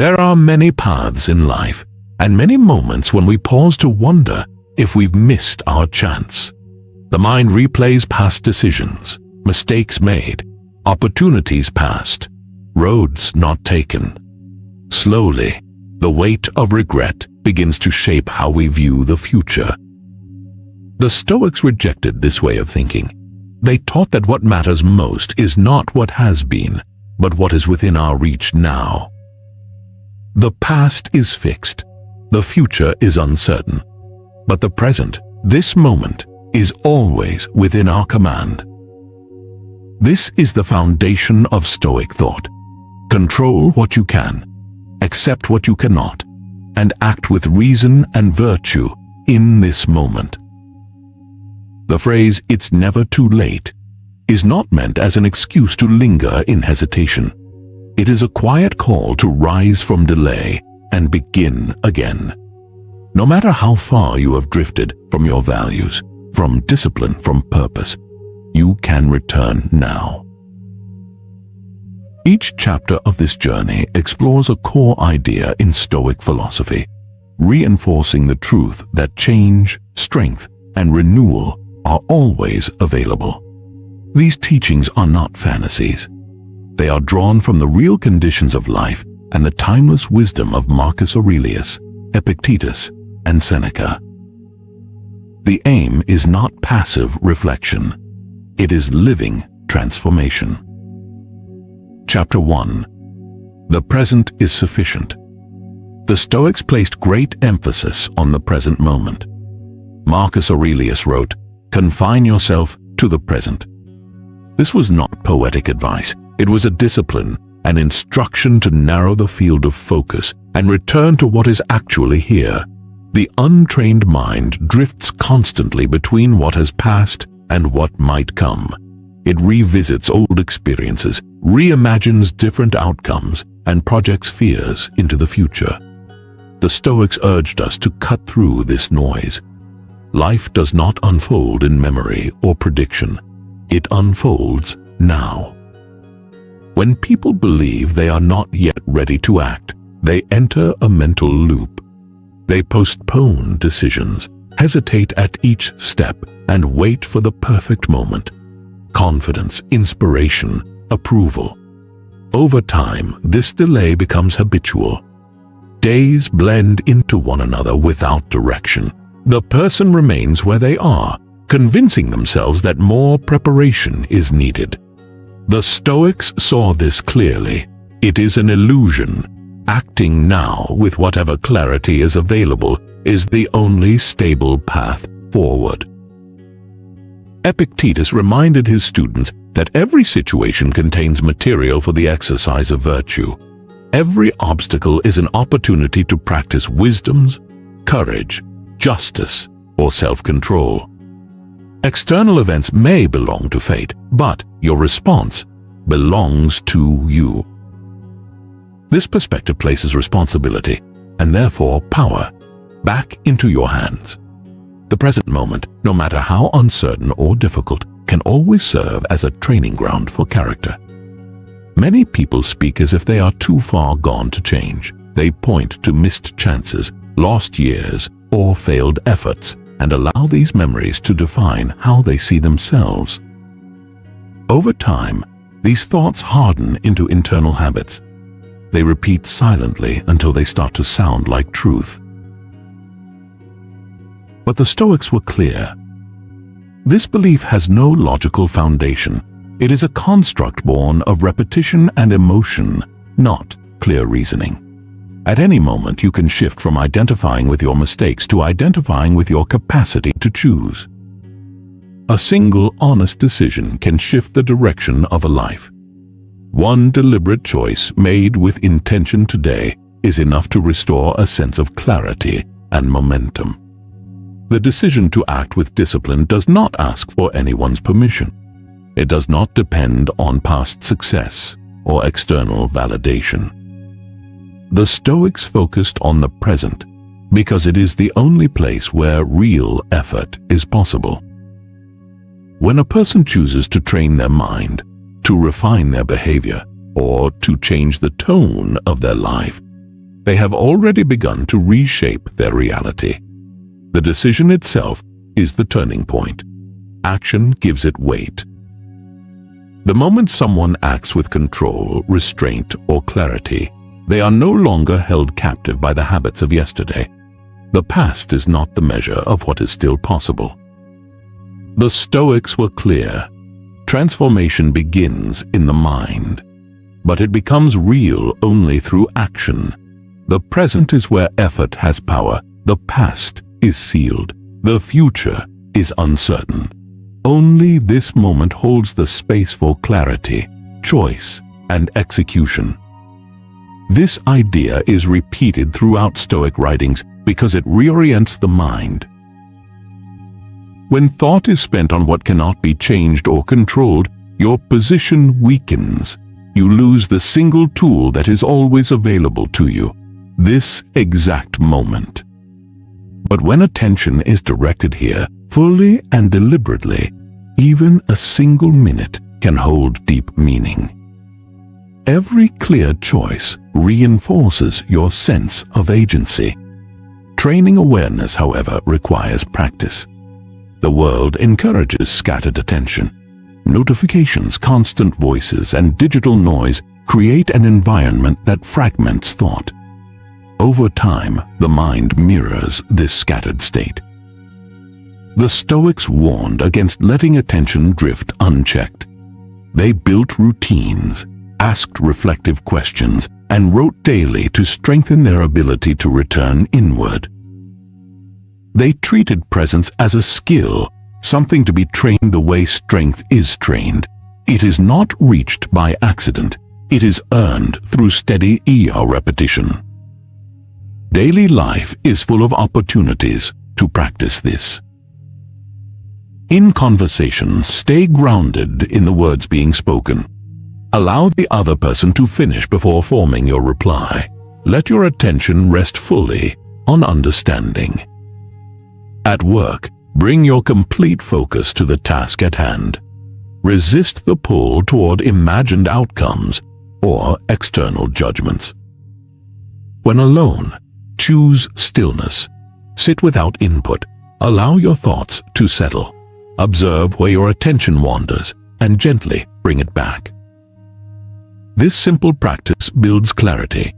There are many paths in life, and many moments when we pause to wonder if we've missed our chance. The mind replays past decisions, mistakes made, opportunities passed, roads not taken. Slowly, the weight of regret begins to shape how we view the future. The Stoics rejected this way of thinking. They taught that what matters most is not what has been, but what is within our reach now. The past is fixed, the future is uncertain, but the present, this moment, is always within our command. This is the foundation of Stoic thought. Control what you can, accept what you cannot, and act with reason and virtue in this moment. The phrase, "it's never too late," is not meant as an excuse to linger in hesitation. It is a quiet call to rise from delay and begin again. No matter how far you have drifted from your values, from discipline, from purpose, you can return now. Each chapter of this journey explores a core idea in Stoic philosophy, reinforcing the truth that change, strength, and renewal are always available. These teachings are not fantasies. They are drawn from the real conditions of life and the timeless wisdom of Marcus Aurelius, Epictetus, and Seneca. The aim is not passive reflection. It is living transformation. Chapter 1. The present is sufficient. The Stoics placed great emphasis on the present moment. Marcus Aurelius wrote, "Confine yourself to the present." This was not poetic advice. It was a discipline, an instruction to narrow the field of focus and return to what is actually here. The untrained mind drifts constantly between what has passed and what might come. It revisits old experiences, reimagines different outcomes, and projects fears into the future. The Stoics urged us to cut through this noise. Life does not unfold in memory or prediction. It unfolds now. When people believe they are not yet ready to act, they enter a mental loop. They postpone decisions, hesitate at each step, and wait for the perfect moment. Confidence, inspiration, approval. Over time, this delay becomes habitual. Days blend into one another without direction. The person remains where they are, convincing themselves that more preparation is needed. The Stoics saw this clearly. It is an illusion. Acting now with whatever clarity is available is the only stable path forward. Epictetus reminded his students that every situation contains material for the exercise of virtue. Every obstacle is an opportunity to practice wisdoms, courage, justice, or self-control. External events may belong to fate, but your response belongs to you. This perspective places responsibility, and therefore power, back into your hands. The present moment, no matter how uncertain or difficult, can always serve as a training ground for character. Many people speak as if they are too far gone to change. They point to missed chances, lost years, or failed efforts, and allow these memories to define how they see themselves. Over time, these thoughts harden into internal habits. They repeat silently until they start to sound like truth. But the Stoics were clear. This belief has no logical foundation. It is a construct born of repetition and emotion, not clear reasoning. At any moment, you can shift from identifying with your mistakes to identifying with your capacity to choose. A single honest decision can shift the direction of a life. One deliberate choice made with intention today is enough to restore a sense of clarity and momentum. The decision to act with discipline does not ask for anyone's permission. It does not depend on past success or external validation. The Stoics focused on the present because it is the only place where real effort is possible. When a person chooses to train their mind, to refine their behavior, or to change the tone of their life, they have already begun to reshape their reality. The decision itself is the turning point. Action gives it weight. The moment someone acts with control, restraint, or clarity, they are no longer held captive by the habits of yesterday. The past is not the measure of what is still possible. The Stoics were clear. Transformation begins in the mind, but it becomes real only through action. The present is where effort has power. The past is sealed. The future is uncertain. Only this moment holds the space for clarity, choice, and execution. This idea is repeated throughout Stoic writings because it reorients the mind. When thought is spent on what cannot be changed or controlled, your position weakens. You lose the single tool that is always available to you, this exact moment. But when attention is directed here, fully and deliberately, even a single minute can hold deep meaning. Every clear choice reinforces your sense of agency. Training awareness, however, requires practice. The world encourages scattered attention. Notifications, constant voices, and digital noise create an environment that fragments thought. Over time, the mind mirrors this scattered state. The Stoics warned against letting attention drift unchecked. They built routines, asked reflective questions, and wrote daily to strengthen their ability to return inward. They treated presence as a skill, something to be trained the way strength is trained. It is not reached by accident. It is earned through steady repetition. Daily life is full of opportunities to practice this. In conversation, stay grounded in the words being spoken. Allow the other person to finish before forming your reply. Let your attention rest fully on understanding. At work, bring your complete focus to the task at hand. Resist the pull toward imagined outcomes or external judgments. When alone, choose stillness. Sit without input. Allow your thoughts to settle. Observe where your attention wanders and gently bring it back. This simple practice builds clarity.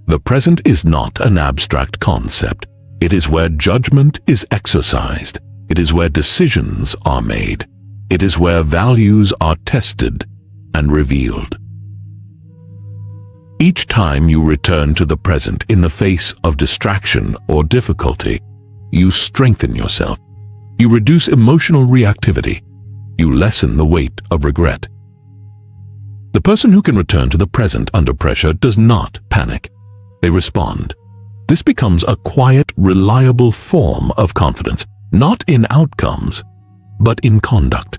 The present is not an abstract concept. It is where judgment is exercised. It is where decisions are made. It is where values are tested and revealed. Each time you return to the present in the face of distraction or difficulty, you strengthen yourself. You reduce emotional reactivity. You lessen the weight of regret. The person who can return to the present under pressure does not panic. They respond. This becomes a quiet, reliable form of confidence, not in outcomes, but in conduct.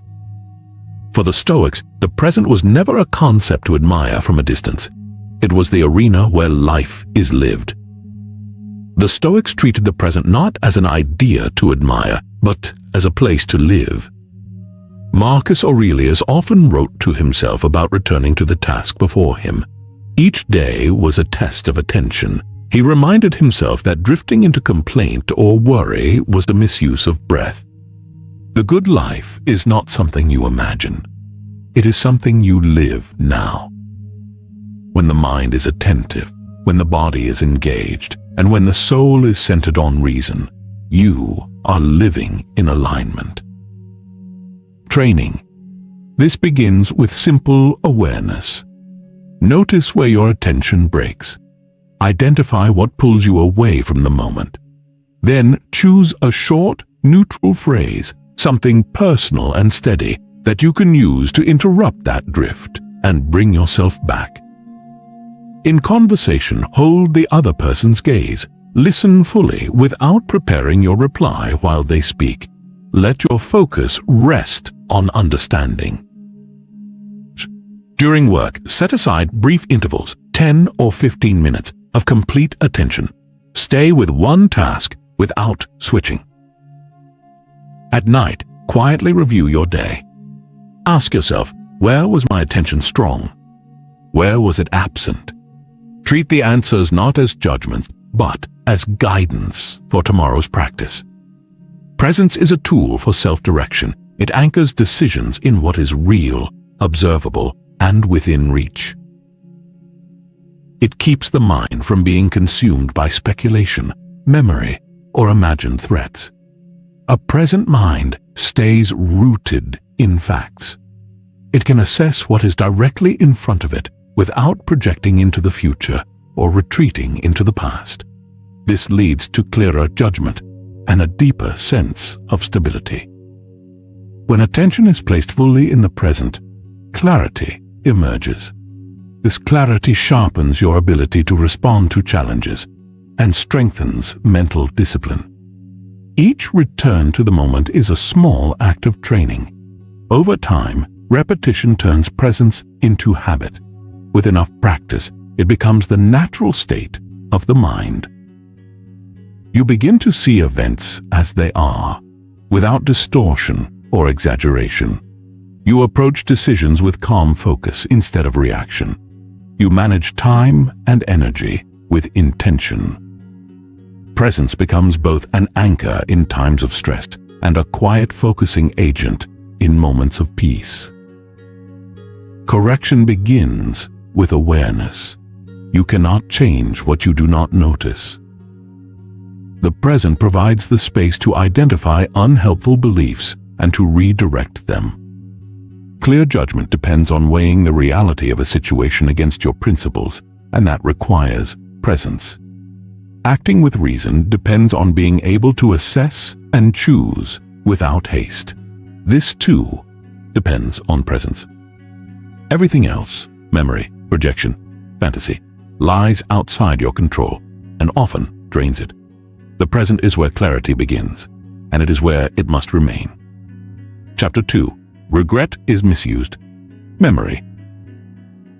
For the Stoics, the present was never a concept to admire from a distance. It was the arena where life is lived. The Stoics treated the present not as an idea to admire, but as a place to live. Marcus Aurelius often wrote to himself about returning to the task before him. Each day was a test of attention. He reminded himself that drifting into complaint or worry was the misuse of breath. The good life is not something you imagine. It is something you live now. When the mind is attentive, when the body is engaged, and when the soul is centered on reason, you are living in alignment. Training. This begins with simple awareness. Notice where your attention breaks. Identify what pulls you away from the moment. Then choose a short, neutral phrase, something personal and steady that you can use to interrupt that drift and bring yourself back. In conversation, hold the other person's gaze. Listen fully without preparing your reply while they speak. Let your focus rest on understanding. During work, set aside brief intervals, 10 or 15 minutes, of complete attention. Stay with one task without switching. At night, quietly review your day. Ask yourself, where was my attention strong? Where was it absent? Treat the answers not as judgments, but as guidance for tomorrow's practice. Presence is a tool for self-direction. It anchors decisions in what is real, observable, and within reach. It keeps the mind from being consumed by speculation, memory, or imagined threats. A present mind stays rooted in facts. It can assess what is directly in front of it without projecting into the future or retreating into the past. This leads to clearer judgment and a deeper sense of stability. When attention is placed fully in the present, clarity emerges. This clarity sharpens your ability to respond to challenges and strengthens mental discipline. Each return to the moment is a small act of training. Over time, repetition turns presence into habit. With enough practice, it becomes the natural state of the mind. You begin to see events as they are, without distortion or exaggeration. You approach decisions with calm focus instead of reaction. You manage time and energy with intention. Presence becomes both an anchor in times of stress and a quiet focusing agent in moments of peace. Correction begins with awareness. You cannot change what you do not notice. The present provides the space to identify unhelpful beliefs and to redirect them. Clear judgment depends on weighing the reality of a situation against your principles, and that requires presence. Acting with reason depends on being able to assess and choose without haste. This, too, depends on presence. Everything else, memory, projection, fantasy, lies outside your control and often drains it. The present is where clarity begins, and it is where it must remain. Chapter 2. Regret is misused. Memory.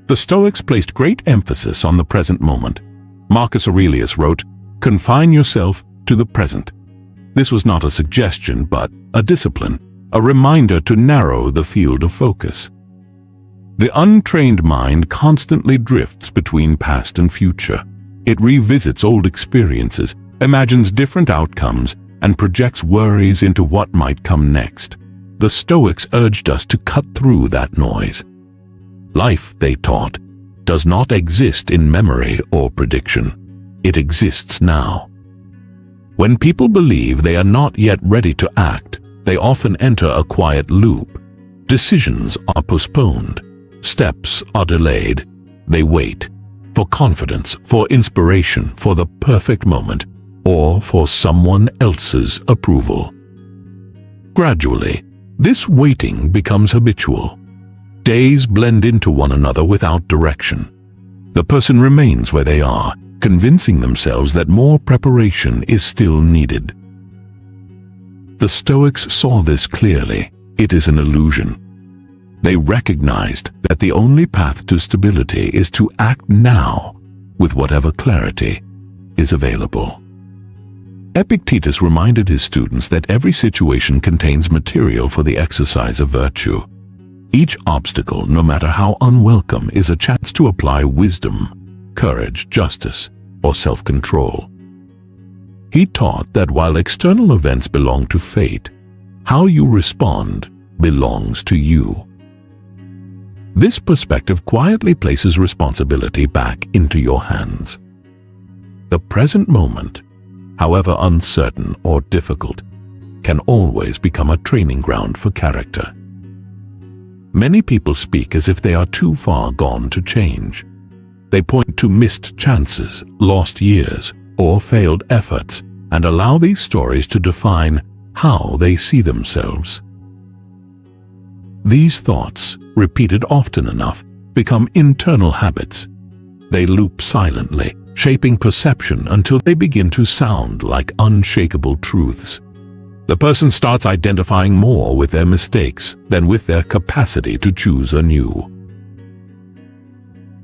The Stoics placed great emphasis on the present moment. Marcus Aurelius wrote, "Confine yourself to the present." This was not a suggestion, but a discipline, a reminder to narrow the field of focus. The untrained mind constantly drifts between past and future. It revisits old experiences, imagines different outcomes, and projects worries into what might come next. The Stoics urged us to cut through that noise. Life, they taught, does not exist in memory or prediction. It exists now. When people believe they are not yet ready to act, they often enter a quiet loop. Decisions are postponed. Steps are delayed. They wait for confidence, for inspiration, for the perfect moment, or for someone else's approval. Gradually, this waiting becomes habitual. Days blend into one another without direction. The person remains where they are, convincing themselves that more preparation is still needed. The Stoics saw this clearly. It is an illusion. They recognized that the only path to stability is to act now with whatever clarity is available. Epictetus reminded his students that every situation contains material for the exercise of virtue. Each obstacle, no matter how unwelcome, is a chance to apply wisdom, courage, justice, or self-control. He taught that while external events belong to fate, how you respond belongs to you. This perspective quietly places responsibility back into your hands. The present moment, however uncertain or difficult, can always become a training ground for character. Many people speak as if they are too far gone to change. They point to missed chances, lost years, or failed efforts, and allow these stories to define how they see themselves. These thoughts, repeated often enough, become internal habits. They loop silently, shaping perception until they begin to sound like unshakable truths. The person starts identifying more with their mistakes than with their capacity to choose anew.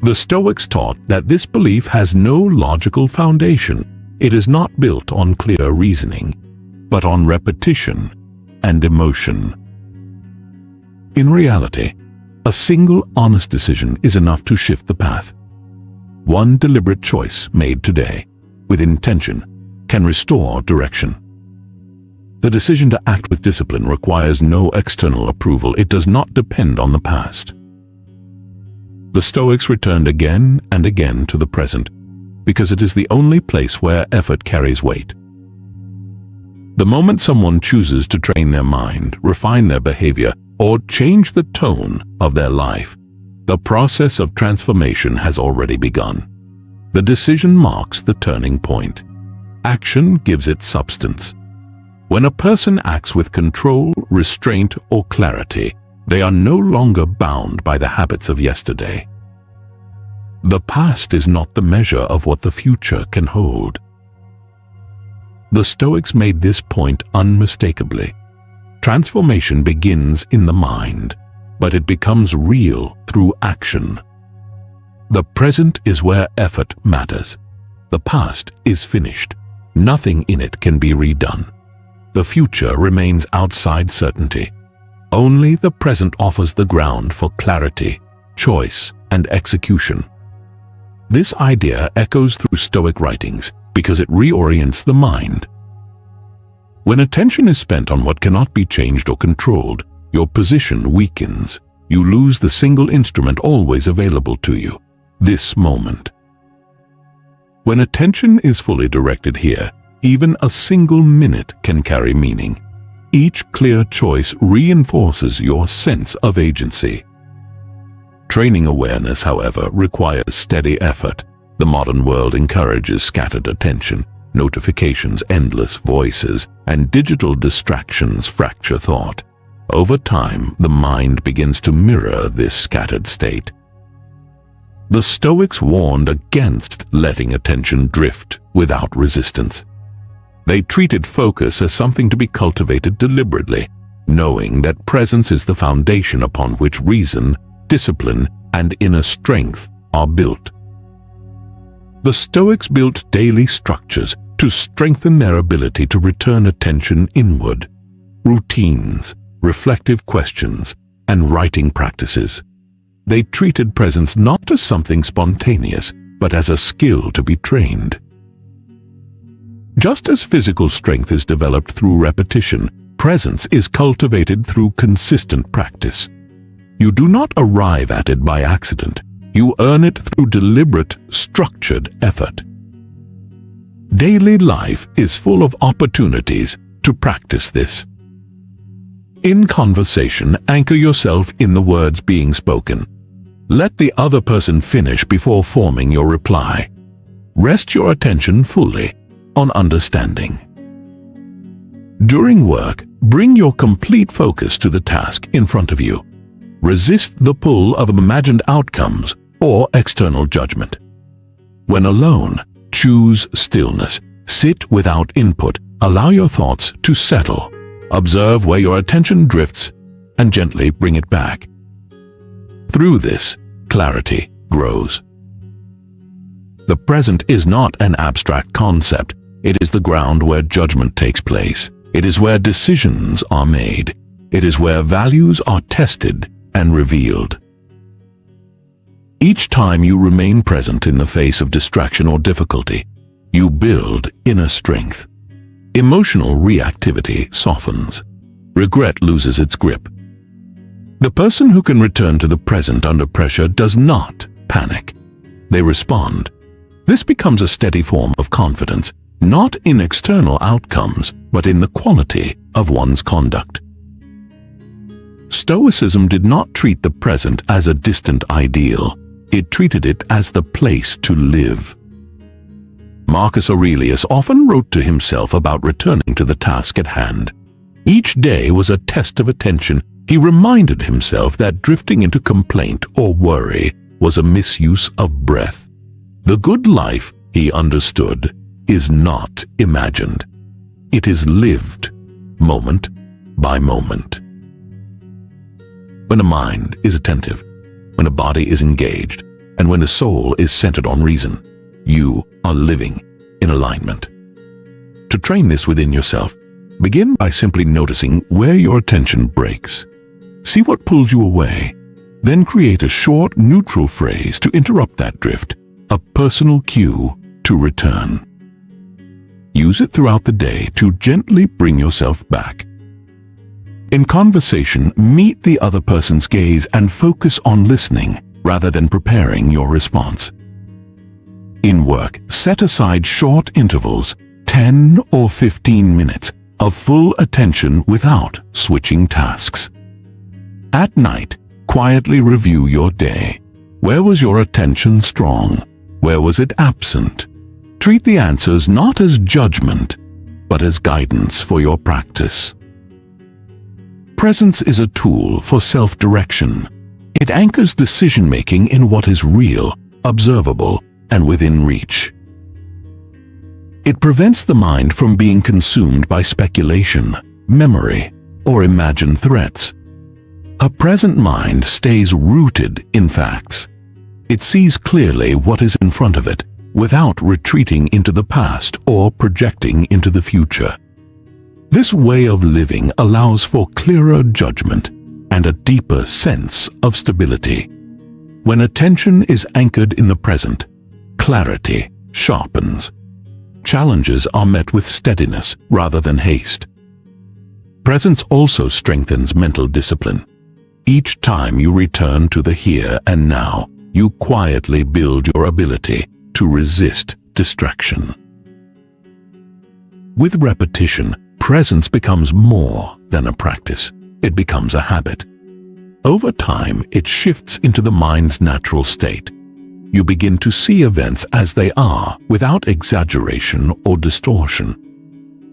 The Stoics taught that this belief has no logical foundation. It is not built on clear reasoning, but on repetition and emotion. In reality, a single honest decision is enough to shift the path. One deliberate choice made today, with intention, can restore direction. The decision to act with discipline requires no external approval. It does not depend on the past. The Stoics returned again and again to the present because it is the only place where effort carries weight. The moment someone chooses to train their mind, refine their behavior, or change the tone of their life, the process of transformation has already begun. The decision marks the turning point. Action gives it substance. When a person acts with control, restraint, or clarity, they are no longer bound by the habits of yesterday. The past is not the measure of what the future can hold. The Stoics made this point unmistakably. Transformation begins in the mind, but it becomes real through action. The present is where effort matters. The past is finished. Nothing in it can be redone. The future remains outside certainty. Only the present offers the ground for clarity, choice, and execution. This idea echoes through Stoic writings because it reorients the mind. When attention is spent on what cannot be changed or controlled, your position weakens. You lose the single instrument always available to you, this moment. When attention is fully directed here, even a single minute can carry meaning. Each clear choice reinforces your sense of agency. Training awareness, however, requires steady effort. The modern world encourages scattered attention. Notifications, endless voices, and digital distractions fracture thought. Over time, the mind begins to mirror this scattered state. The Stoics warned against letting attention drift without resistance. They treated focus as something to be cultivated deliberately, knowing that presence is the foundation upon which reason, discipline, and inner strength are built. The Stoics built daily structures to strengthen their ability to return attention inward. Routines, reflective questions, and writing practices. They treated presence not as something spontaneous, but as a skill to be trained. Just as physical strength is developed through repetition, presence is cultivated through consistent practice. You do not arrive at it by accident. You earn it through deliberate, structured effort. Daily life is full of opportunities to practice this. In conversation, anchor yourself in the words being spoken. Let the other person finish before forming your reply. Rest your attention fully on understanding. During work, bring your complete focus to the task in front of you. Resist the pull of imagined outcomes or external judgment. When alone, choose stillness. Sit without input. Allow your thoughts to settle. Observe where your attention drifts and gently bring it back. Through this, clarity grows. The present is not an abstract concept. It is the ground where judgment takes place. It is where decisions are made. It is where values are tested and revealed. Each time you remain present in the face of distraction or difficulty, you build inner strength. Emotional reactivity softens. Regret loses its grip. The person who can return to the present under pressure does not panic. They respond. This becomes a steady form of confidence, not in external outcomes, but in the quality of one's conduct. Stoicism did not treat the present as a distant ideal. It treated it as the place to live. Marcus Aurelius often wrote to himself about returning to the task at hand. Each day was a test of attention. He reminded himself that drifting into complaint or worry was a misuse of breath. The good life, he understood, is not imagined. It is lived, moment by moment. When a mind is attentive, when a body is engaged, and when a soul is centered on reason, you are living in alignment. To train this within yourself, begin by simply noticing where your attention breaks. See what pulls you away. Then create a short, neutral phrase to interrupt that drift. a personal cue to return. Use it throughout the day to gently bring yourself back. In conversation, meet the other person's gaze and focus on listening rather than preparing your response. In work, set aside short intervals, 10 or 15 minutes, of full attention without switching tasks. At night, quietly review your day. Where was your attention strong? Where was it absent? Treat the answers not as judgment, but as guidance for your practice. Presence is a tool for self-direction. It anchors decision-making in what is real, observable, and within reach. It prevents the mind from being consumed by speculation, memory, or imagined threats. A present mind stays rooted in facts. It sees clearly what is in front of it, without retreating into the past or projecting into the future. This way of living allows for clearer judgment and a deeper sense of stability. When attention is anchored in the present, clarity sharpens. Challenges are met with steadiness rather than haste. Presence also strengthens mental discipline. Each time you return to the here and now, you quietly build your ability to resist distraction. With repetition, presence becomes more than a practice. It becomes a habit. Over time, it shifts into the mind's natural state. You begin to see events as they are, without exaggeration or distortion.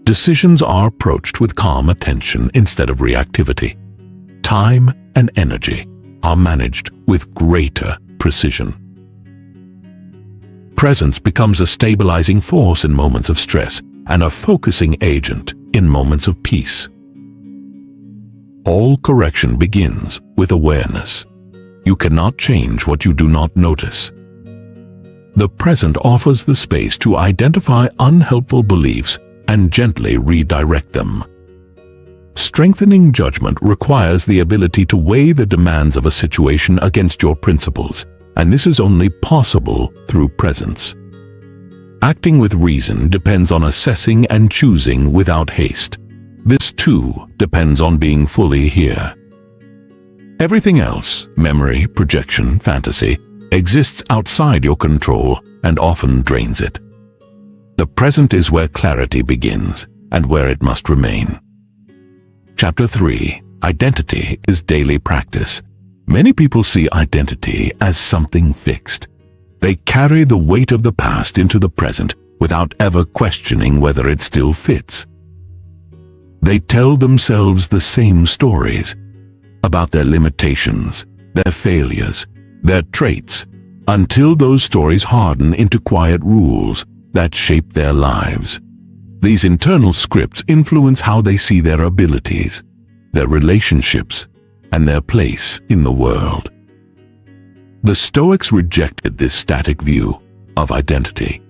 Decisions are approached with calm attention instead of reactivity. Time and energy are managed with greater precision. Presence becomes a stabilizing force in moments of stress and a focusing agent in moments of peace. All correction begins with awareness. You cannot change what you do not notice. The present offers the space to identify unhelpful beliefs and gently redirect them. Strengthening judgment requires the ability to weigh the demands of a situation against your principles, and this is only possible through presence. Acting with reason depends on assessing and choosing without haste. This too depends on being fully here. Everything else, memory, projection, fantasy, exists outside your control and often drains it. The present is where clarity begins and where it must remain. Chapter 3. Identity is daily practice. Many people see identity as something fixed. They carry the weight of the past into the present without ever questioning whether it still fits. They tell themselves the same stories about their limitations, their failures, their traits, until those stories harden into quiet rules that shape their lives. These internal scripts influence how they see their abilities, their relationships, and their place in the world. The Stoics rejected this static view of identity.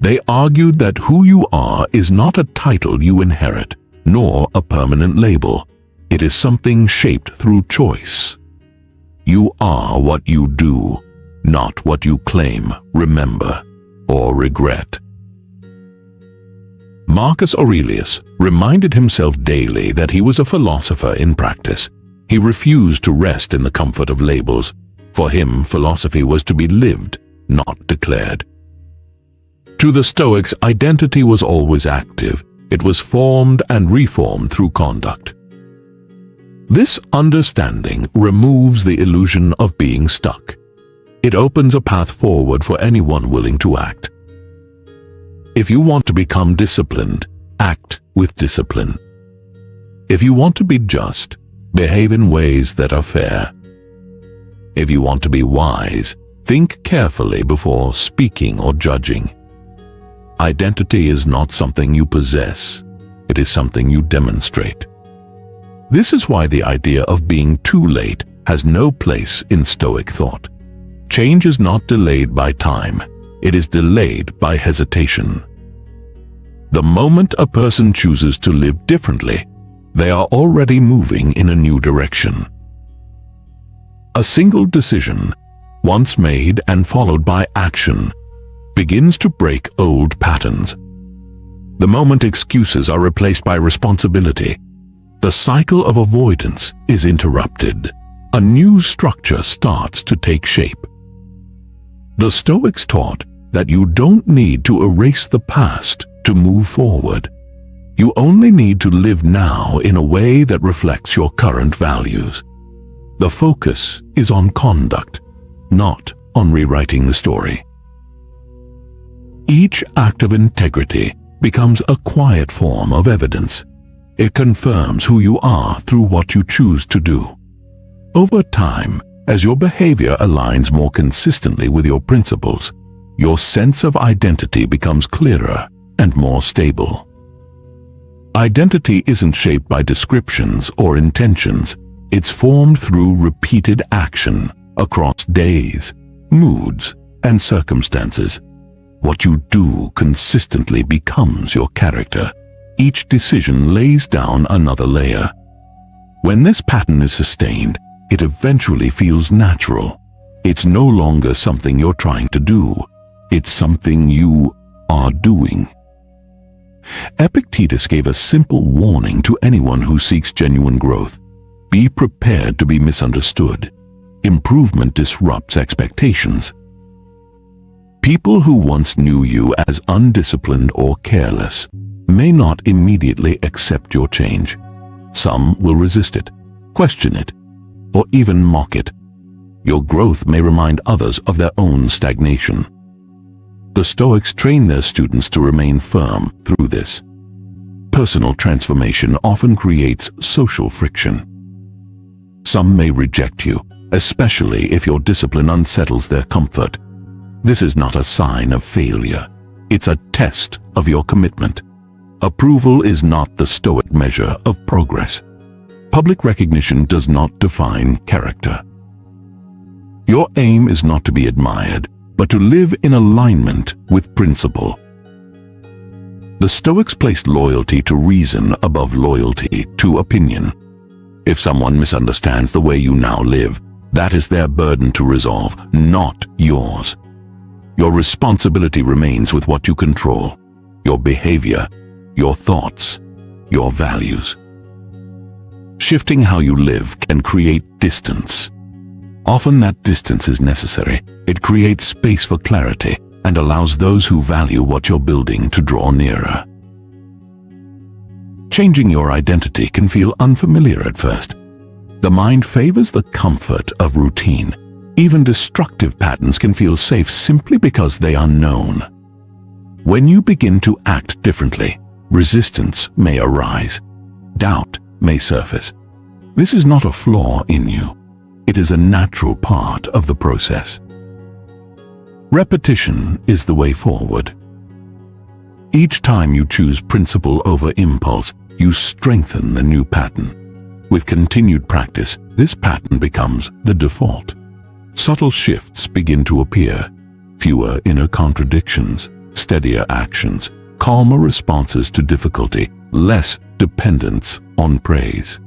They argued that who you are is not a title you inherit, nor a permanent label. It is something shaped through choice. You are what you do, not what you claim, remember, or regret. Marcus Aurelius reminded himself daily that he was a philosopher in practice. He refused to rest in the comfort of labels. For him, philosophy was to be lived, not declared. To the Stoics, identity was always active. It was formed and reformed through conduct. This understanding removes the illusion of being stuck. It opens a path forward for anyone willing to act. If you want to become disciplined, act with discipline. If you want to be just, behave in ways that are fair. If you want to be wise, think carefully before speaking or judging. Identity is not something you possess. It is something you demonstrate. This is why the idea of being too late has no place in Stoic thought. Change is not delayed by time. It is delayed by hesitation. The moment a person chooses to live differently, they are already moving in a new direction. A single decision, once made and followed by action, begins to break old patterns. The moment excuses are replaced by responsibility, the cycle of avoidance is interrupted. A new structure starts to take shape. The Stoics taught that you don't need to erase the past to move forward. You only need to live now in a way that reflects your current values. The focus is on conduct, not on rewriting the story. Each act of integrity becomes a quiet form of evidence. It confirms who you are through what you choose to do. Over time, as your behavior aligns more consistently with your principles, your sense of identity becomes clearer and more stable. Identity isn't shaped by descriptions or intentions. It's formed through repeated action across days, moods, and circumstances. What you do consistently becomes your character. Each decision lays down another layer. When this pattern is sustained, it eventually feels natural. It's no longer something you're trying to do. It's something you are doing. Epictetus gave a simple warning to anyone who seeks genuine growth. Be prepared to be misunderstood. Improvement disrupts expectations. People who once knew you as undisciplined or careless may not immediately accept your change. Some will resist it, question it, or even mock it. Your growth may remind others of their own stagnation. The Stoics train their students to remain firm through this. Personal transformation often creates social friction. Some may reject you, especially if your discipline unsettles their comfort. This is not a sign of failure. It's a test of your commitment. Approval is not the Stoic measure of progress. Public recognition does not define character. Your aim is not to be admired, but to live in alignment with principle. The Stoics placed loyalty to reason above loyalty to opinion. If someone misunderstands the way you now live, that is their burden to resolve, not yours. Your responsibility remains with what you control: your behavior, your thoughts, your values. Shifting how you live can create distance. Often that distance is necessary. It creates space for clarity and allows those who value what you're building to draw nearer. Changing your identity can feel unfamiliar at first. The mind favors the comfort of routine. Even destructive patterns can feel safe simply because they are known. When you begin to act differently, resistance may arise. Doubt may surface. This is not a flaw in you. It is a natural part of the process. Repetition is the way forward. Each time you choose principle over impulse, you strengthen the new pattern. With continued practice, this pattern becomes the default. Subtle shifts begin to appear. Fewer inner contradictions, steadier actions, calmer responses to difficulty, less dependence on praise.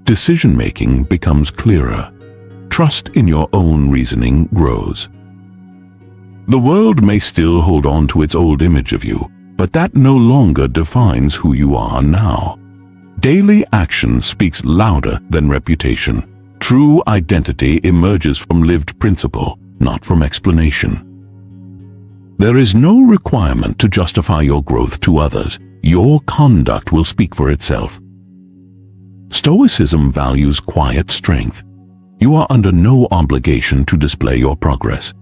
Decision-making becomes clearer. Trust in your own reasoning grows. The world may still hold on to its old image of you, but that no longer defines who you are now. Daily action speaks louder than reputation. True identity emerges from lived principle, not from explanation. There is no requirement to justify your growth to others. Your conduct will speak for itself. Stoicism values quiet strength. You are under no obligation to display your progress.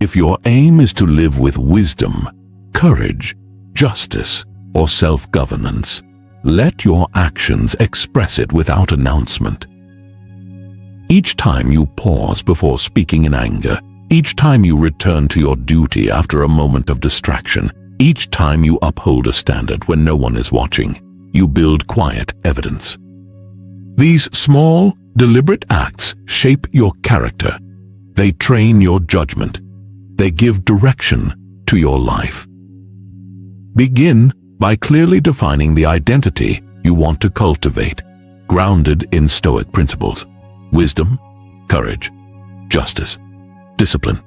If your aim is to live with wisdom, courage, justice, or self-governance, let your actions express it without announcement. Each time you pause before speaking in anger, each time you return to your duty after a moment of distraction, each time you uphold a standard when no one is watching, you build quiet evidence. These small, deliberate acts shape your character. They train your judgment. They give direction to your life. Begin by clearly defining the identity you want to cultivate, grounded in Stoic principles: wisdom, courage, justice, discipline.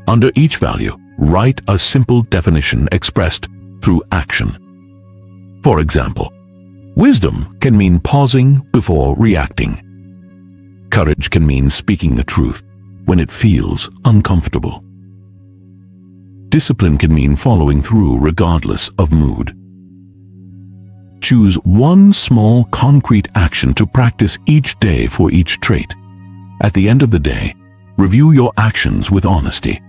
Under each value, write a simple definition expressed through action. For example, wisdom can mean pausing before reacting. Courage can mean speaking the truth when it feels uncomfortable. Discipline can mean following through regardless of mood. Choose one small concrete action to practice each day for each trait. At the end of the day, review your actions with honesty.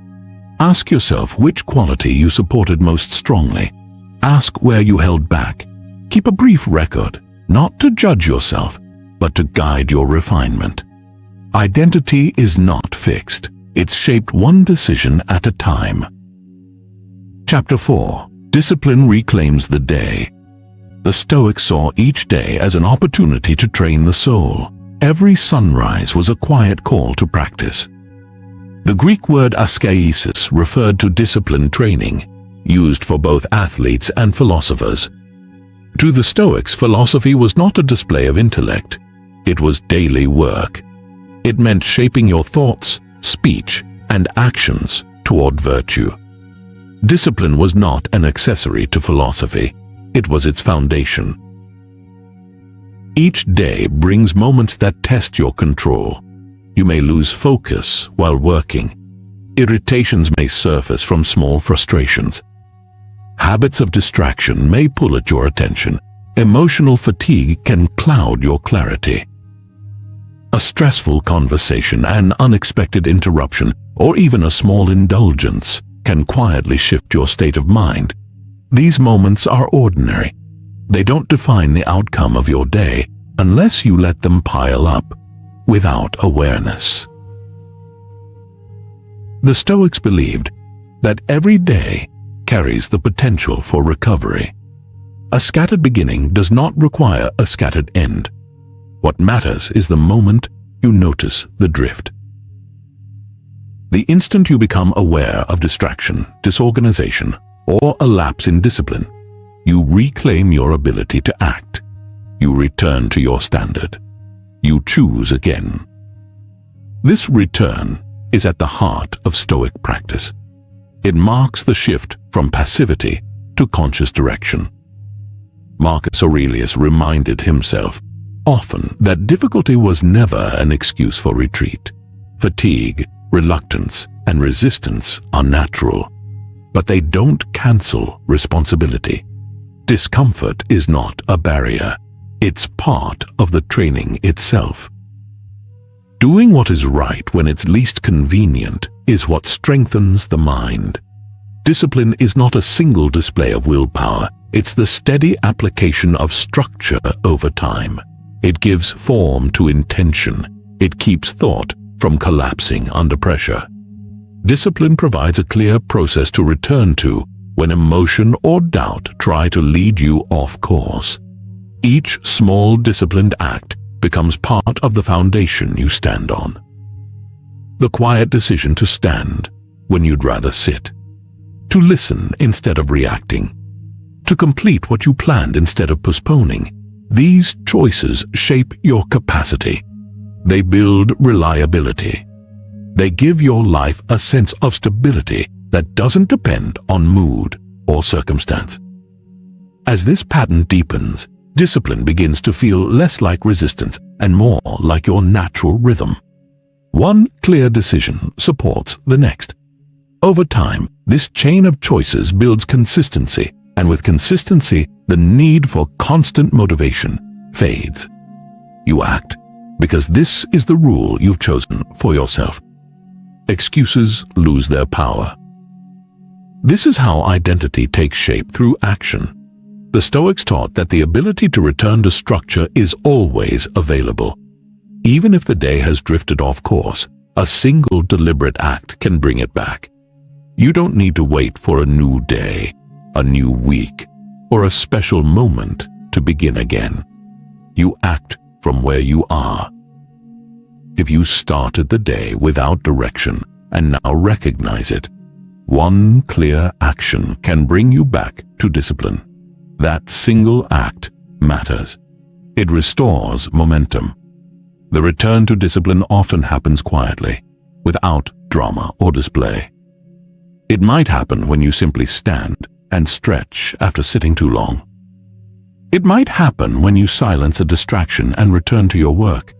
Ask yourself which quality you supported most strongly. Ask where you held back. Keep a brief record, not to judge yourself, but to guide your refinement. Identity is not fixed. It's shaped one decision at a time. Chapter 4. Discipline reclaims the day. The Stoics saw each day as an opportunity to train the soul. Every sunrise was a quiet call to practice. The Greek word askesis referred to discipline training, used for both athletes and philosophers. To the Stoics, philosophy was not a display of intellect. It was daily work. It meant shaping your thoughts, speech, and actions toward virtue. Discipline was not an accessory to philosophy. It was its foundation. Each day brings moments that test your control. You may lose focus while working. Irritations may surface from small frustrations. Habits of distraction may pull at your attention. Emotional fatigue can cloud your clarity. A stressful conversation, an unexpected interruption, or even a small indulgence can quietly shift your state of mind. These moments are ordinary. They don't define the outcome of your day unless you let them pile up without awareness. The Stoics believed that every day carries the potential for recovery. A scattered beginning does not require a scattered end. What matters is the moment you notice the drift. The instant you become aware of distraction, disorganization, or a lapse in discipline, you reclaim your ability to act. You return to your standard. You choose again. This return is at the heart of Stoic practice. It marks the shift from passivity to conscious direction. Marcus Aurelius reminded himself often that difficulty was never an excuse for retreat. Fatigue, reluctance, and resistance are natural, but they don't cancel responsibility. Discomfort is not a barrier. It's part of the training itself. Doing what is right when it's least convenient is what strengthens the mind. Discipline is not a single display of willpower. It's the steady application of structure over time. It gives form to intention. It keeps thought from collapsing under pressure. Discipline provides a clear process to return to when emotion or doubt try to lead you off course. Each small disciplined act becomes part of the foundation you stand on. The quiet decision to stand when you'd rather sit, to listen instead of reacting, to complete what you planned instead of postponing. These choices shape your capacity. They build reliability. They give your life a sense of stability that doesn't depend on mood or circumstance. As this pattern deepens, discipline begins to feel less like resistance and more like your natural rhythm. One clear decision supports the next. Over time, this chain of choices builds consistency, and with consistency, the need for constant motivation fades. You act because this is the rule you've chosen for yourself. Excuses lose their power. This is how identity takes shape through action. The Stoics taught that the ability to return to structure is always available. Even if the day has drifted off course, a single deliberate act can bring it back. You don't need to wait for a new day, a new week, or a special moment to begin again. You act from where you are. If you started the day without direction and now recognize it, one clear action can bring you back to discipline. That single act matters. It restores momentum. The return to discipline often happens quietly, without drama or display. It might happen when you simply stand and stretch after sitting too long. It might happen when you silence a distraction and return to your work.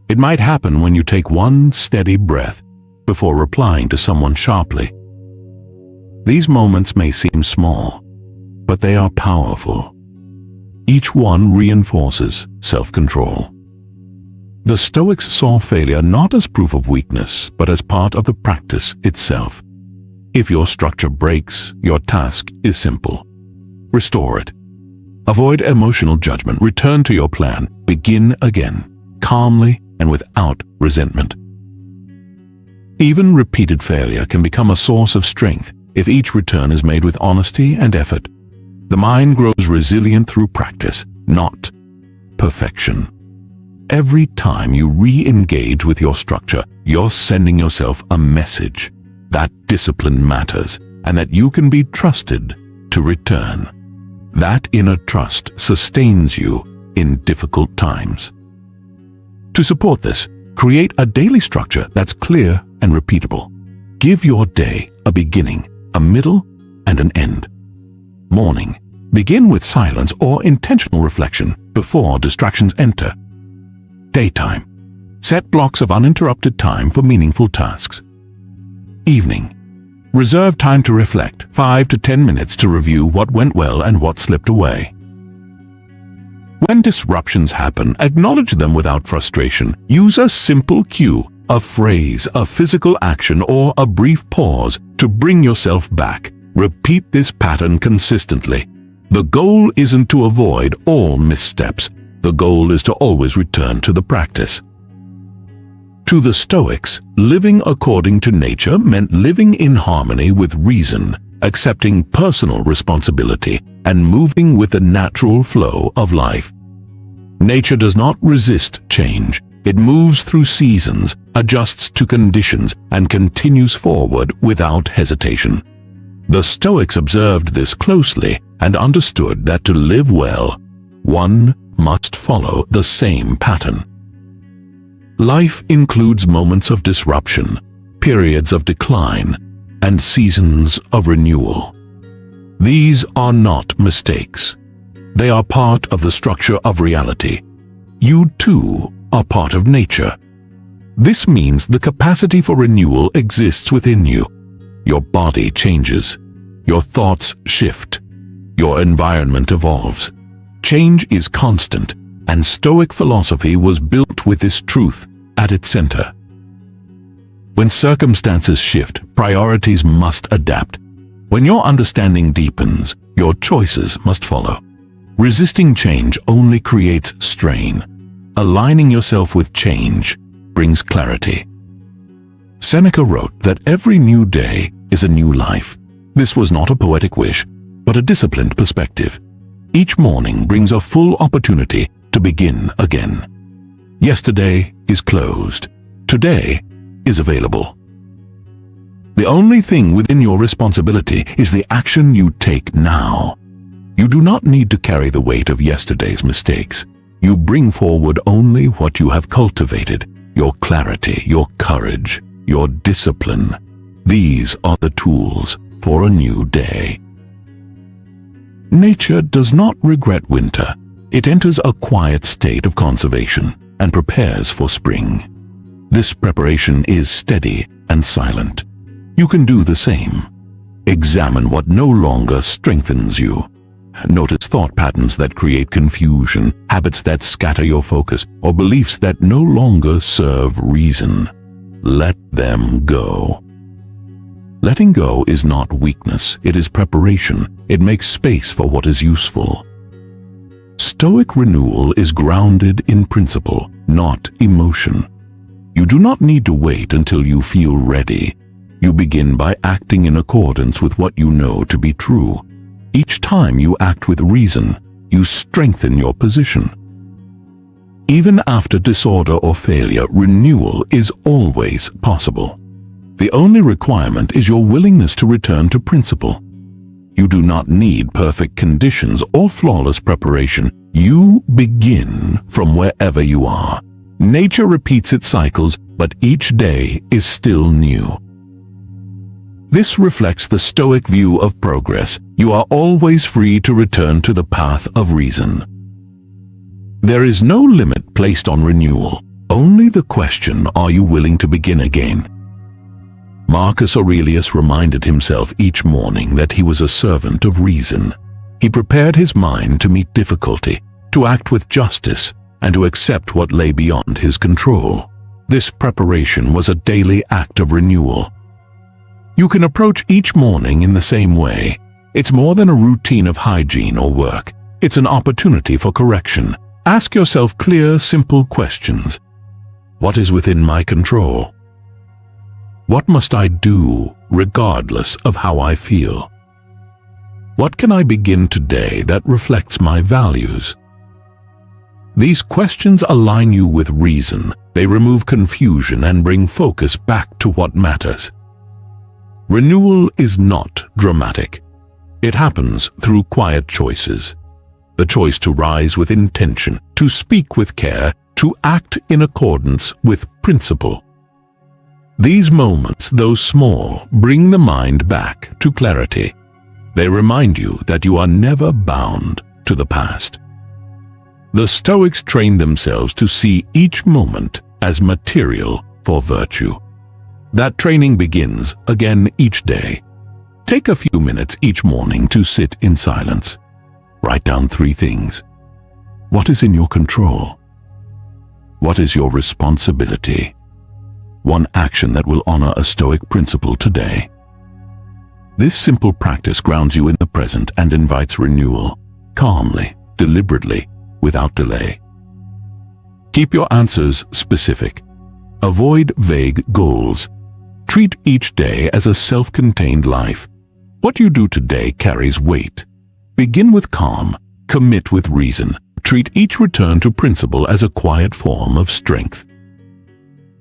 It might happen when you take one steady breath before replying to someone sharply. These moments may seem small, but they are powerful. Each one reinforces self-control. The Stoics saw failure not as proof of weakness, but as part of the practice itself. If your structure breaks, your task is simple. Restore it. Avoid emotional judgment. Return to your plan. Begin again, calmly and without resentment. Even repeated failure can become a source of strength if each return is made with honesty and effort. The mind grows resilient through practice, not perfection. Every time you re-engage with your structure, you're sending yourself a message that discipline matters and that you can be trusted to return. That inner trust sustains you in difficult times. To support this, create a daily structure that's clear and repeatable. Give your day a beginning, a middle, and an end. Morning. Begin with silence or intentional reflection before distractions enter. Daytime. Set blocks of uninterrupted time for meaningful tasks. Evening. Reserve time to reflect, 5 to 10 minutes to review what went well and what slipped away. When disruptions happen, acknowledge them without frustration. Use a simple cue, a phrase, a physical action, or a brief pause to bring yourself back. Repeat this pattern consistently. The goal isn't to avoid all missteps. The goal is to always return to the practice. To the Stoics, living according to nature meant living in harmony with reason, accepting personal responsibility, and moving with the natural flow of life. Nature does not resist change. It moves through seasons, adjusts to conditions, and continues forward without hesitation. The Stoics observed this closely and understood that to live well, one must follow the same pattern. Life includes moments of disruption, periods of decline, and seasons of renewal. These are not mistakes. They are part of the structure of reality. You too are part of nature. This means the capacity for renewal exists within you. Your body changes. Your thoughts shift. Your environment evolves. Change is constant, and Stoic philosophy was built with this truth at its center. When circumstances shift, priorities must adapt. When your understanding deepens, your choices must follow. Resisting change only creates strain. Aligning yourself with change brings clarity. Seneca wrote that every new day is a new life. This was not a poetic wish, but a disciplined perspective. Each morning brings a full opportunity to begin again. Yesterday is closed. Today is available. The only thing within your responsibility is the action you take now. You do not need to carry the weight of yesterday's mistakes. You bring forward only what you have cultivated, your clarity, your courage, your discipline. These are the tools for a new day. Nature does not regret winter. It enters a quiet state of conservation and prepares for spring. This preparation is steady and silent. You can do the same. Examine what no longer strengthens you. Notice thought patterns that create confusion, habits that scatter your focus, or beliefs that no longer serve reason. Let them go. Letting go is not weakness, it is preparation. It makes space for what is useful. Stoic renewal is grounded in principle, not emotion. You do not need to wait until you feel ready. You begin by acting in accordance with what you know to be true. Each time you act with reason, you strengthen your position. Even after disorder or failure, renewal is always possible. The only requirement is your willingness to return to principle. You do not need perfect conditions or flawless preparation. You begin from wherever you are. Nature repeats its cycles, but each day is still new. This reflects the Stoic view of progress. You are always free to return to the path of reason. There is no limit placed on renewal. Only the question, are you willing to begin again? Marcus Aurelius reminded himself each morning that he was a servant of reason. He prepared his mind to meet difficulty, to act with justice, and to accept what lay beyond his control. This preparation was a daily act of renewal. You can approach each morning in the same way. It's more than a routine of hygiene or work. It's an opportunity for correction. Ask yourself clear, simple questions. What is within my control? What must I do regardless of how I feel? What can I begin today that reflects my values? These questions align you with reason. They remove confusion and bring focus back to what matters. Renewal is not dramatic. It happens through quiet choices. The choice to rise with intention, to speak with care, to act in accordance with principle. These moments, though small, bring the mind back to clarity. They remind you that you are never bound to the past. The Stoics trained themselves to see each moment as material for virtue. That training begins again each day. Take a few minutes each morning to sit in silence. Write down 3 things. What is in your control? What is your responsibility? One action that will honor a Stoic principle today. This simple practice grounds you in the present and invites renewal, calmly, deliberately, without delay. Keep your answers specific. Avoid vague goals. Treat each day as a self-contained life. What you do today carries weight. Begin with calm. Commit with reason. Treat each return to principle as a quiet form of strength.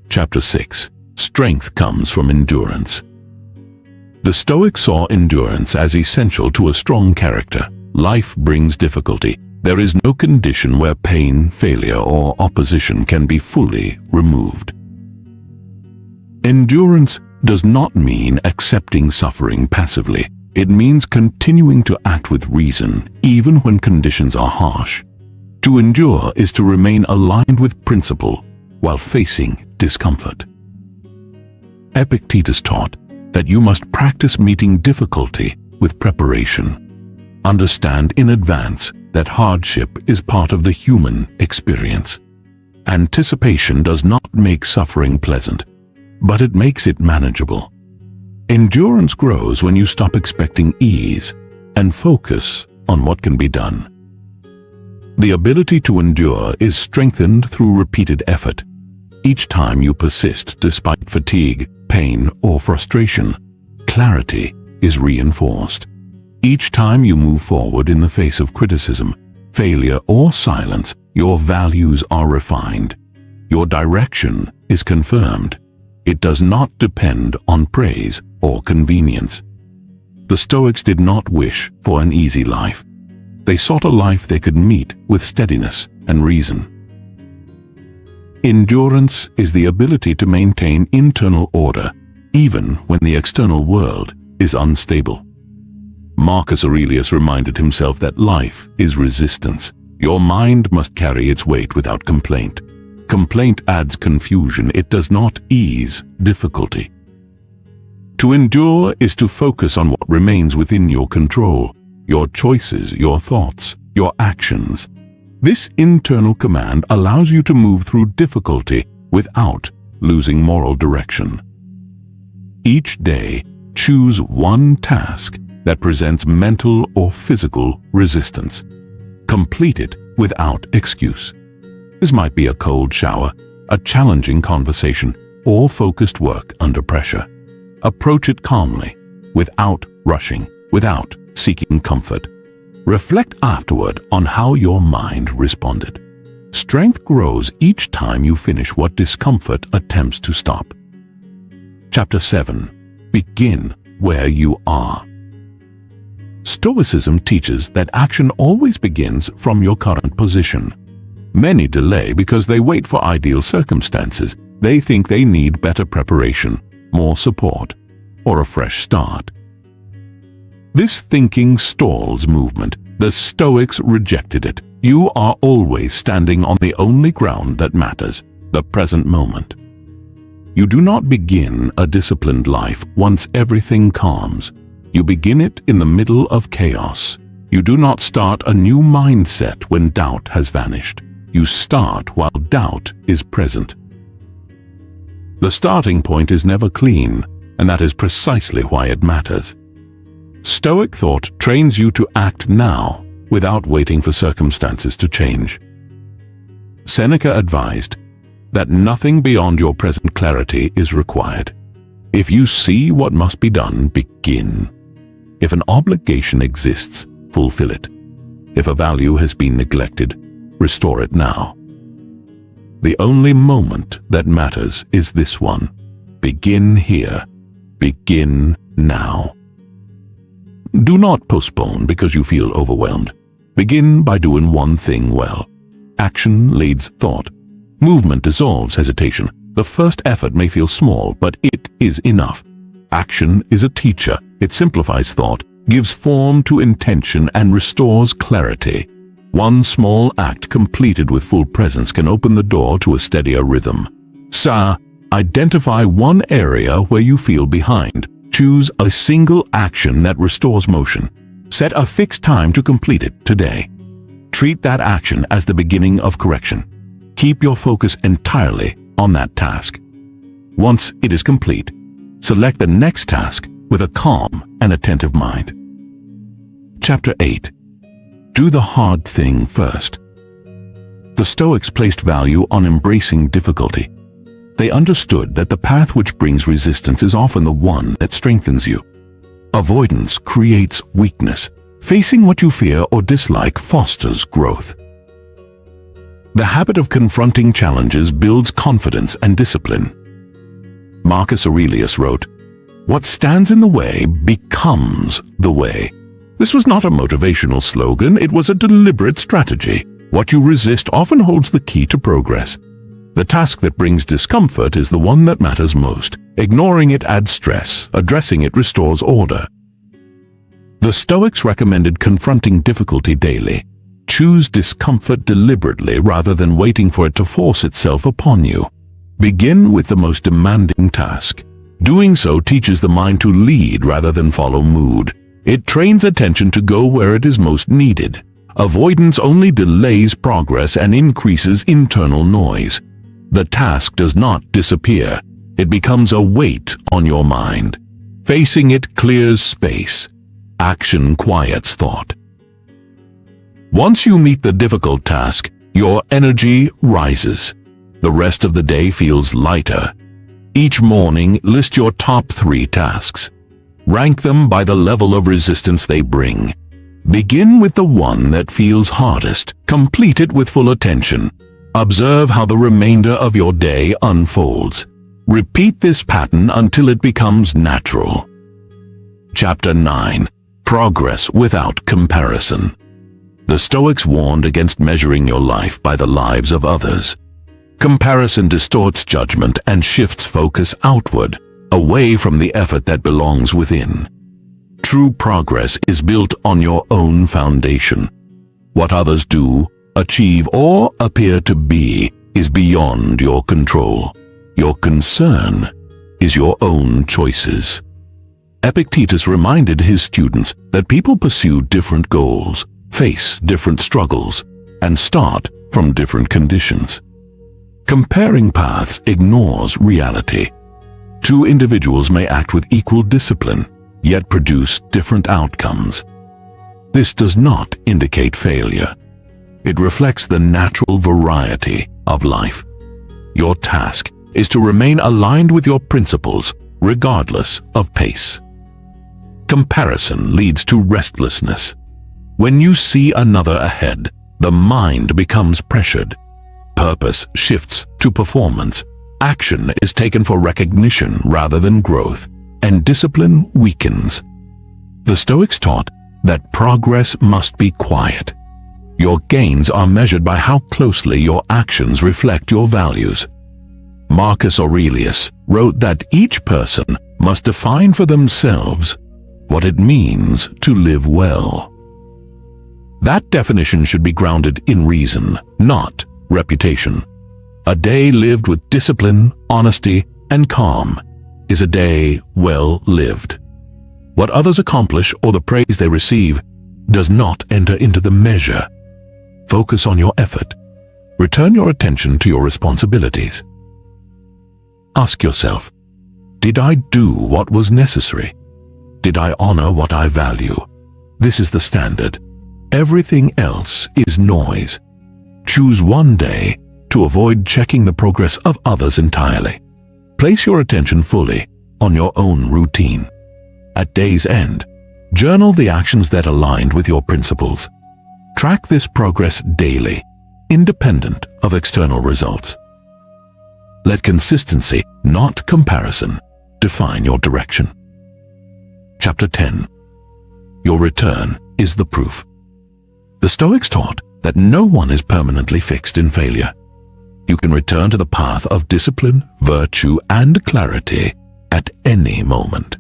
Chapter 6. Strength comes from endurance. The Stoics saw endurance as essential to a strong character. Life brings difficulty. There is no condition where pain, failure, or opposition can be fully removed. Endurance does not mean accepting suffering passively. It means continuing to act with reason, even when conditions are harsh. To endure is to remain aligned with principle while facing discomfort. Epictetus taught that you must practice meeting difficulty with preparation. Understand in advance that hardship is part of the human experience. Anticipation does not make suffering pleasant, but it makes it manageable. Endurance grows when you stop expecting ease and focus on what can be done. The ability to endure is strengthened through repeated effort. Each time you persist despite fatigue, pain, or frustration, clarity is reinforced. Each time you move forward in the face of criticism, failure, or silence, your values are refined. Your direction is confirmed. It does not depend on praise or convenience. The Stoics did not wish for an easy life. They sought a life they could meet with steadiness and reason. Endurance is the ability to maintain internal order, even when the external world is unstable. Marcus Aurelius reminded himself that life is resistance. Your mind must carry its weight without complaint. Complaint adds confusion. It does not ease difficulty. To endure is to focus on what remains within your control, your choices, your thoughts, your actions. This internal command allows you to move through difficulty without losing moral direction. Each day, choose one task that presents mental or physical resistance. Complete it without excuse. This might be a cold shower, a challenging conversation, or focused work under pressure. Approach it calmly, without rushing, without seeking comfort. Reflect afterward on how your mind responded. Strength grows each time you finish what discomfort attempts to stop. Chapter 7. Begin where you are. Stoicism teaches that action always begins from your current position. Many delay because they wait for ideal circumstances. They think they need better preparation, more support, or a fresh start. This thinking stalls movement. The Stoics rejected it. You are always standing on the only ground that matters, the present moment. You do not begin a disciplined life once everything calms. You begin it in the middle of chaos. You do not start a new mindset when doubt has vanished. You start while doubt is present. The starting point is never clean, and that is precisely why it matters. Stoic thought trains you to act now without waiting for circumstances to change. Seneca advised that nothing beyond your present clarity is required. If you see what must be done, begin. If an obligation exists, fulfill it. If a value has been neglected, restore it now. The only moment that matters is this one. Begin here. Begin now. Do not postpone because you feel overwhelmed. Begin by doing one thing well. Action leads thought. Movement dissolves hesitation. The first effort may feel small, but it is enough. Action is a teacher. It simplifies thought, gives form to intention, and restores clarity. One small act completed with full presence can open the door to a steadier rhythm. So, identify one area where you feel behind. Choose a single action that restores motion. Set a fixed time to complete it today. Treat that action as the beginning of correction. Keep your focus entirely on that task. Once it is complete, select the next task with a calm and attentive mind. Chapter 8. Do the hard thing first. The Stoics placed value on embracing difficulty. They understood that the path which brings resistance is often the one that strengthens you. Avoidance creates weakness. Facing what you fear or dislike fosters growth. The habit of confronting challenges builds confidence and discipline. Marcus Aurelius wrote, "What stands in the way becomes the way." This was not a motivational slogan, it was a deliberate strategy. What you resist often holds the key to progress. The task that brings discomfort is the one that matters most. Ignoring it adds stress, addressing it restores order. The Stoics recommended confronting difficulty daily. Choose discomfort deliberately rather than waiting for it to force itself upon you. Begin with the most demanding task. Doing so teaches the mind to lead rather than follow mood. It trains attention to go where it is most needed. Avoidance only delays progress and increases internal noise. The task does not disappear. It becomes a weight on your mind. Facing it clears space. Action quiets thought. Once you meet the difficult task, your energy rises. The rest of the day feels lighter. Each morning, list your top 3 tasks. Rank them by the level of resistance they bring. Begin with the one that feels hardest. Complete it with full attention. Observe how the remainder of your day unfolds. Repeat this pattern until it becomes natural. Chapter 9. Progress without comparison. The Stoics warned against measuring your life by the lives of others. Comparison distorts judgment and shifts focus outward, away from the effort that belongs within. True progress is built on your own foundation. What others do, achieve, or appear to be is beyond your control. Your concern is your own choices. Epictetus reminded his students that people pursue different goals, face different struggles, and start from different conditions. Comparing paths ignores reality. Two individuals may act with equal discipline, yet produce different outcomes. This does not indicate failure. It reflects the natural variety of life. Your task is to remain aligned with your principles, regardless of pace. Comparison leads to restlessness. When you see another ahead, the mind becomes pressured. Purpose shifts to performance. Action is taken for recognition rather than growth, and discipline weakens. The Stoics taught that progress must be quiet. Your gains are measured by how closely your actions reflect your values. Marcus Aurelius wrote that each person must define for themselves what it means to live well. That definition should be grounded in reason, not reputation. A day lived with discipline, honesty, and calm is a day well lived. What others accomplish or the praise they receive does not enter into the measure. Focus on your effort. Return your attention to your responsibilities. Ask yourself, did I do what was necessary? Did I honor what I value? This is the standard. Everything else is noise. Choose one day to avoid checking the progress of others entirely. Place your attention fully on your own routine. At day's end, journal the actions that aligned with your principles. Track this progress daily, independent of external results. Let consistency, not comparison, define your direction. Chapter 10. Your return is the proof. The Stoics taught that no one is permanently fixed in failure. You can return to the path of discipline, virtue, and clarity at any moment.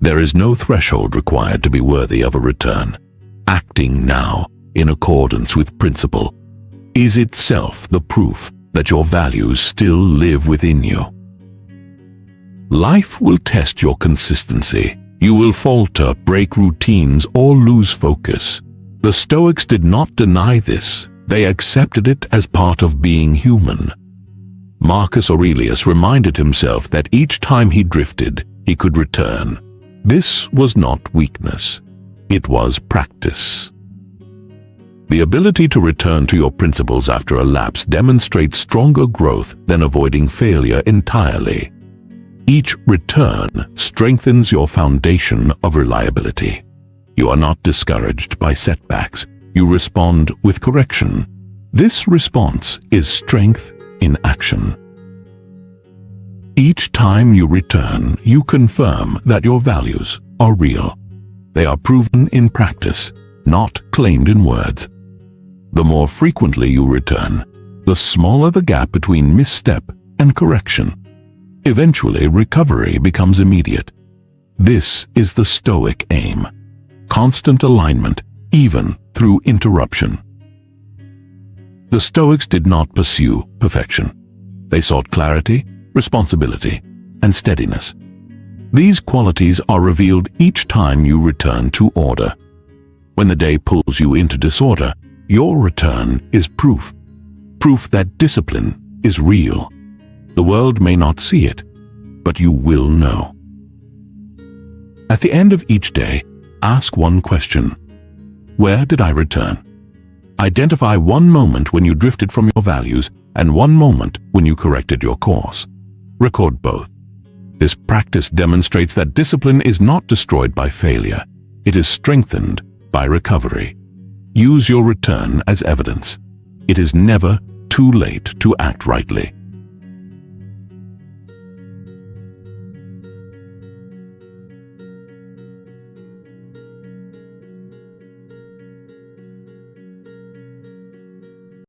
There is no threshold required to be worthy of a return. Acting now in accordance with principle is itself the proof that your values still live within you. Life will test your consistency. You will falter, break routines, or lose focus. The Stoics did not deny this. They accepted it as part of being human. Marcus Aurelius reminded himself that each time he drifted, he could return. This was not weakness. It was practice. The ability to return to your principles after a lapse demonstrates stronger growth than avoiding failure entirely. Each return strengthens your foundation of reliability. You are not discouraged by setbacks. You respond with correction. This response is strength in action. Each time you return, you confirm that your values are real. They are proven in practice, not claimed in words. The more frequently you return, the smaller the gap between misstep and correction. Eventually, recovery becomes immediate. This is the Stoic aim. Constant alignment, even through interruption. The Stoics did not pursue perfection. They sought clarity, responsibility, and steadiness. These qualities are revealed each time you return to order. When the day pulls you into disorder, your return is proof that discipline is real. The world may not see it, but you will know. At the end of each day, ask one question. Where did I return? Identify one moment when you drifted from your values and one moment when you corrected your course. Record both. This practice demonstrates that discipline is not destroyed by failure. It is strengthened by recovery. Use your return as evidence. It is never too late to act rightly.